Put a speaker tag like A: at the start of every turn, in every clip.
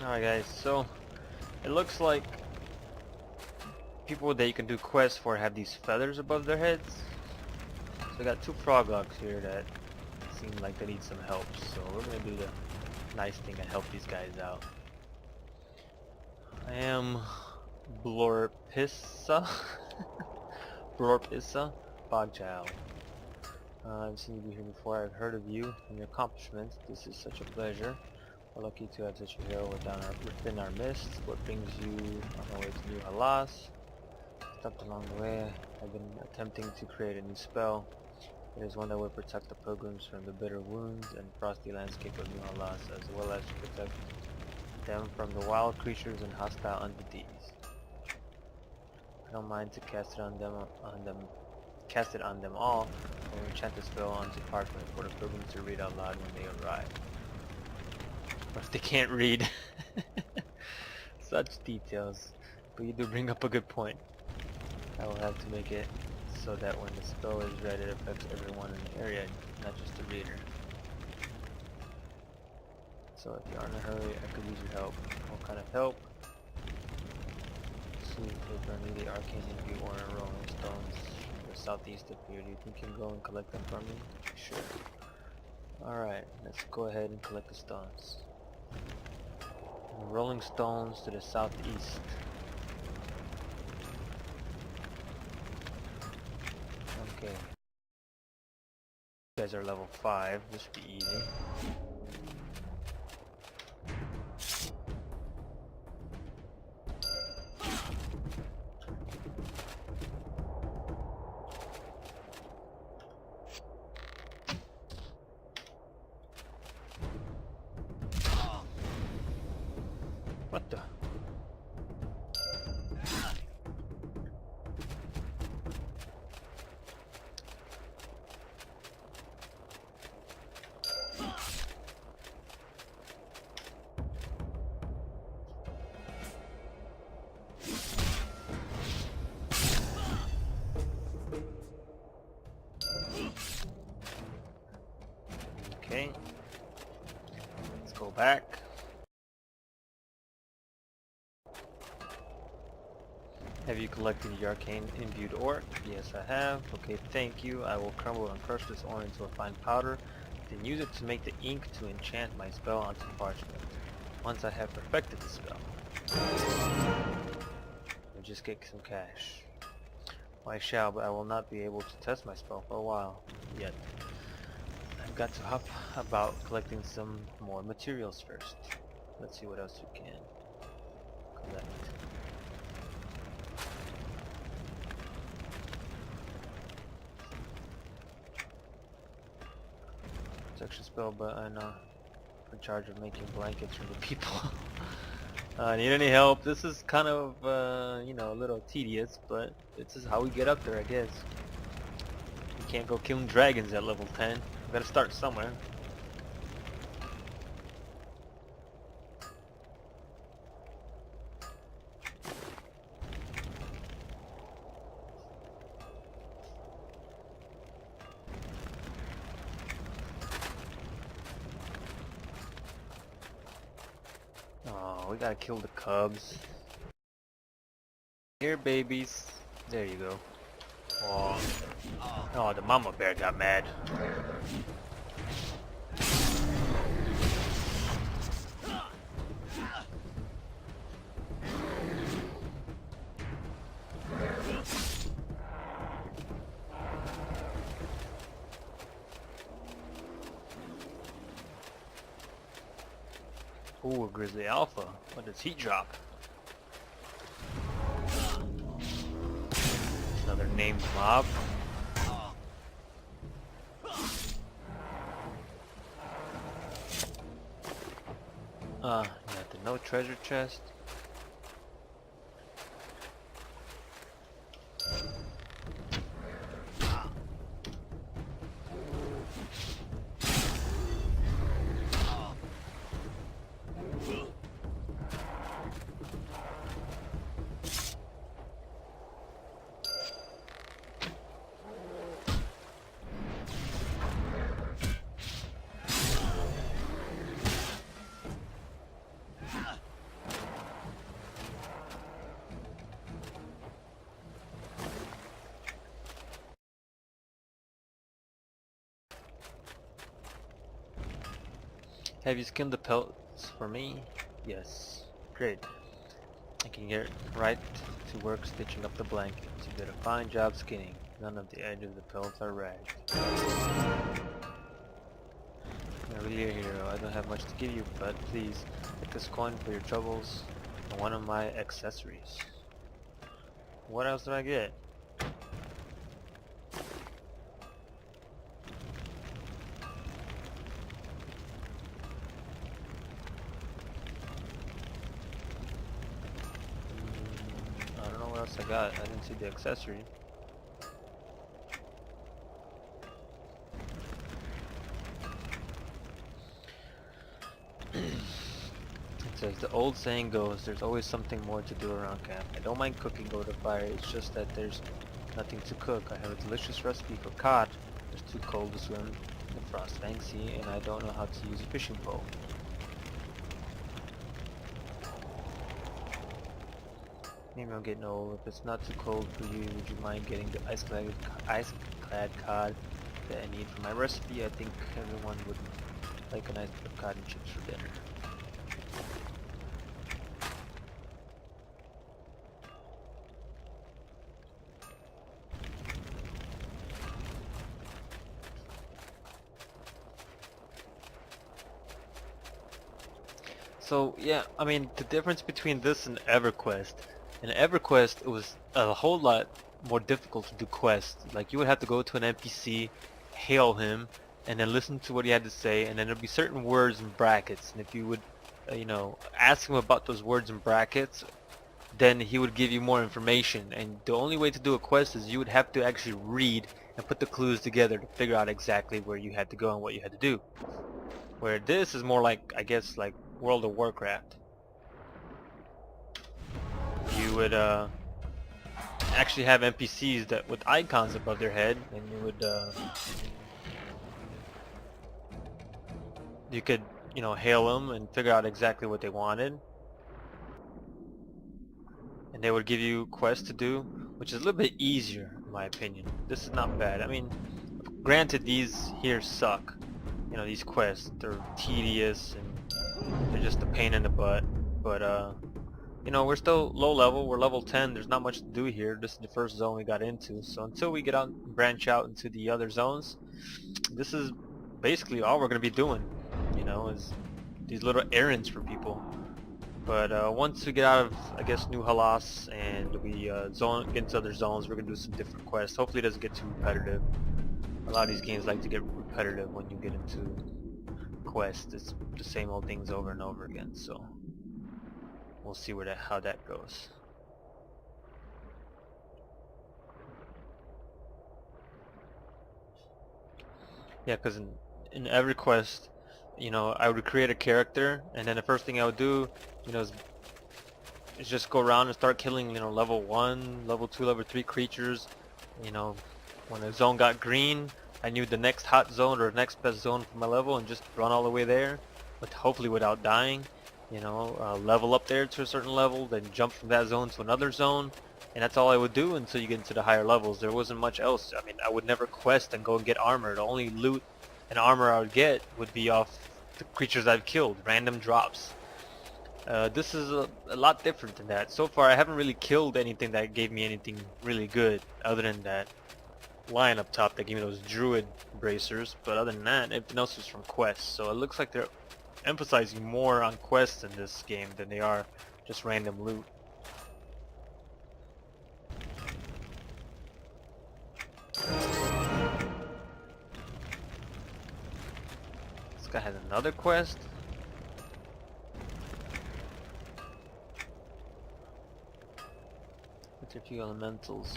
A: Alright guys, so it looks like people that you can do quests for have these feathers above their heads. So I got two Frogloks here that seem like they need some help, so we're gonna do the nice thing and help these guys out. I am Blorpissa Blorpissa Bogchild. I've seen you here before. I've heard of you and your accomplishments. This is such a pleasure. We're lucky to have such a hero within our midst. What brings you on the way to New Halas? Stopped along the way. I've been attempting to create a new spell. It is one that will protect the pilgrims from the bitter wounds and frosty landscape of New Halas, as well as to protect them from the wild creatures and hostile entities. I don't mind to cast it on them all, and enchant the spell onto parchment for the pilgrims to read out loud when they arrive. What if they can't read? Such details, but you do bring up a good point. I will have to make it so that when the spell is read it affects everyone in the area, not just the reader. So if you are in a hurry, I could use your help. What kind of help? See, paper, I need the arcane envy or rolling stones from the southeast of here. Do you think you can go and collect them for me? Sure. Alright, let's go ahead and collect the stones. Rolling stones to the southeast. Okay. You guys are level 5, this should be easy. What the? Okay. Let's go back. Have you collected the arcane imbued ore? Yes, I have. Okay, thank you. I will crumble and crush this ore into a fine powder, then use it to make the ink to enchant my spell onto parchment. Once I have perfected the spell, I'll just get some cash. I shall, but I will not be able to test my spell for a while yet. I've got to hop about collecting some more materials first. Let's see what else we can collect. Protection spell, but I know in charge of making blankets for the people. Need any help? This is kind of, you know, a little tedious, but this is how we get up there, I guess. You can't go killing dragons at level 10. We gotta start somewhere. Oh, we gotta kill the cubs. Here, babies. There you go. Oh, the mama bear got mad. Ooh, a grizzly alpha. What does he drop? Another named mob. Got the no treasure chest. Have you skinned the pelts for me? Yes. Great. I can get right to work stitching up the blankets. You did a fine job skinning. None of the edge of the pelts are ragged. You're really a hero. I don't have much to give you, but please take this coin for your troubles and one of my accessories. What else did I get? I don't know what else I got. I didn't see the accessory. It says, the old saying goes, there's always something more to do around camp. I don't mind cooking over the fire, it's just that there's nothing to cook. I have a delicious recipe for cod. It's too cold to swim in the Frostfang Sea, and I don't know how to use a fishing pole. Maybe I'm getting old. If it's not too cold for you, would you mind getting the ice-clad cod that I need for my recipe? I think everyone would like a nice bit of cod and chips for dinner. So yeah, I mean the difference between this and EverQuest. In EverQuest it was a whole lot more difficult to do quests. Like you would have to go to an NPC, hail him, and then listen to what he had to say, and then there'd be certain words in brackets, and if you would you know, ask him about those words in brackets, then he would give you more information. And the only way to do a quest is you would have to actually read and put the clues together to figure out exactly where you had to go and what you had to do. Where this is more like, I guess, like World of Warcraft. You would actually have NPCs that with icons above their head, and you could, you know, hail them and figure out exactly what they wanted, and they would give you quests to do, which is a little bit easier in my opinion. This is not bad. I mean, granted, these here suck. You know, these quests, they're tedious and they're just a pain in the butt, but you know, we're still low level, we're level 10, there's not much to do here. This is the first zone we got into, so until we get out and branch out into the other zones, this is basically all we're going to be doing, you know, is these little errands for people. But once we get out of, I guess, New Halas and we get into other zones, we're going to do some different quests. Hopefully it doesn't get too repetitive. A lot of these games like to get repetitive when you get into quests. It's the same old things over and over again, so we'll see how that goes. Yeah, because in every quest, you know, I would create a character, and then the first thing I would do, you know, is just go around and start killing, you know, level 1, level 2, level 3 creatures. You know, when the zone got green, I knew the next hot zone or next best zone for my level and just run all the way there, but hopefully without dying. You know, level up there to a certain level, then jump from that zone to another zone, and that's all I would do until you get into the higher levels. There wasn't much else. I mean, I would never quest and go and get armor. The only loot and armor I would get would be off the creatures I've killed, random drops. This is a lot different than that. So far I haven't really killed anything that gave me anything really good other than that lion up top that gave me those druid bracers, but other than that, everything else was from quests. So it looks like they're emphasizing more on quests in this game than they are just random loot. This guy has another quest. With a few elementals.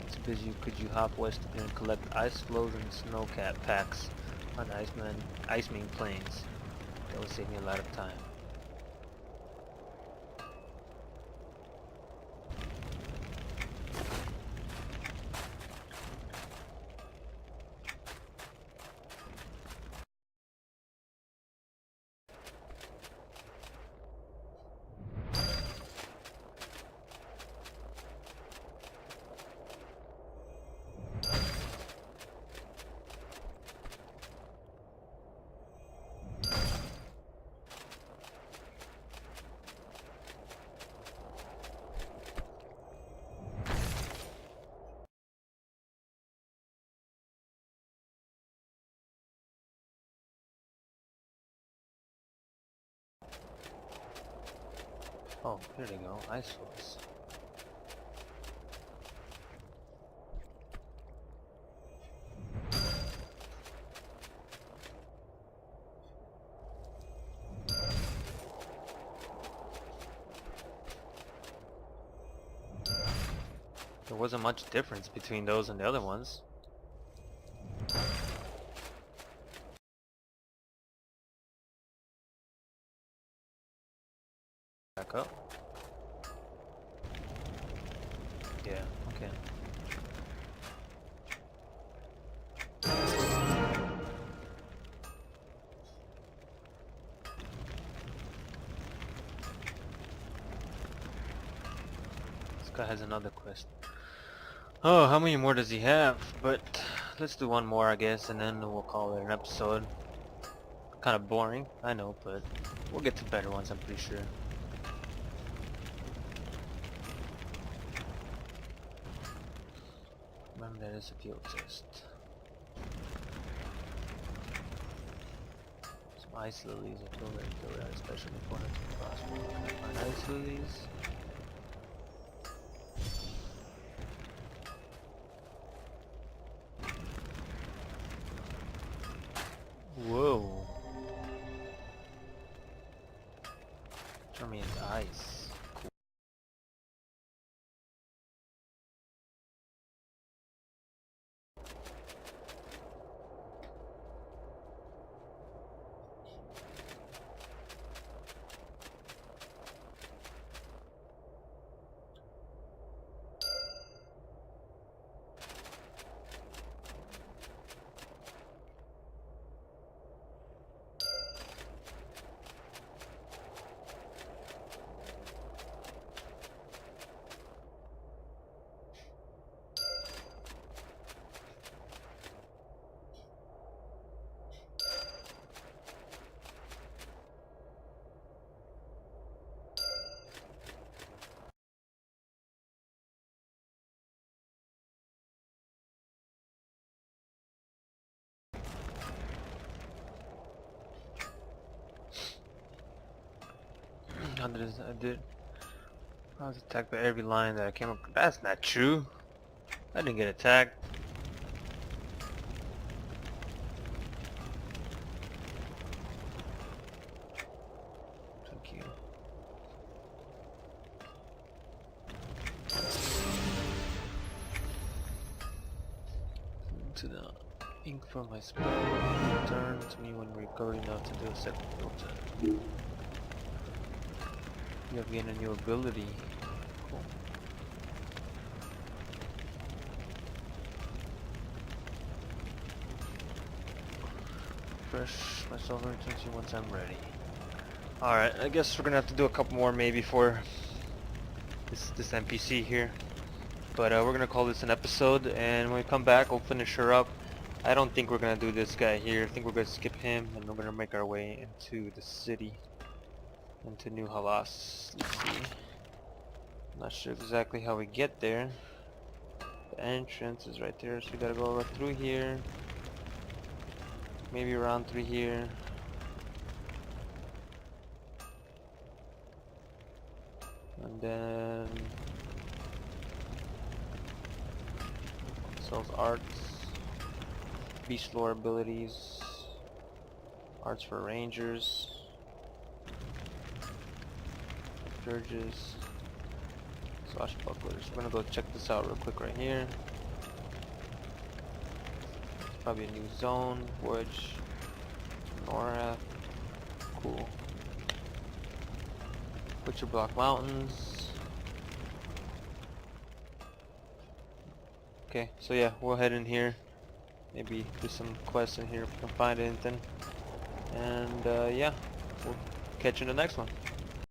A: It's busy. Could you hop west and collect ice floes and snow cap packs on Icemromo plains? That would save me a lot of time. Oh, here they go. Ice floors. There wasn't much difference between those and the other ones. Back up. Yeah, okay. This guy has another quest. Oh, how many more does he have? But let's do one more, I guess, and then we'll call it an episode. Kind of boring, I know, but we'll get to better ones, I'm pretty sure. Remember, that is a field test. Some ice lilies, I feel very good at, especially for the crossbow. Can I find ice lilies? Whoa. Turn me into ice. Cool. I was attacked by every lion that I came up. That's not true. I didn't get attacked. Thank you. To the ink from my spell. Return to me when recovered enough to do a second filter. You have gained a new ability. Cool. Refresh myself and return to you once I'm ready. Alright, I guess we're gonna have to do a couple more maybe for this NPC here. But we're gonna call this an episode, and when we come back we'll finish her up. I don't think we're gonna do this guy here. I think we're gonna skip him and we're gonna make our way into the city. Into New Halas. Let's see. I'm not sure exactly how we get there. The entrance is right there, so we gotta go right through here. Maybe around through here. And then sells arts, beast lore abilities, arts for rangers, dirges, swashbucklers. We're gonna go check this out real quick right here. It's probably a new zone, Woods, Norath, cool. Butcher Block Mountains. Okay, so yeah, we'll head in here. Maybe do some quests in here if we can find anything. And yeah, we'll catch you in the next one.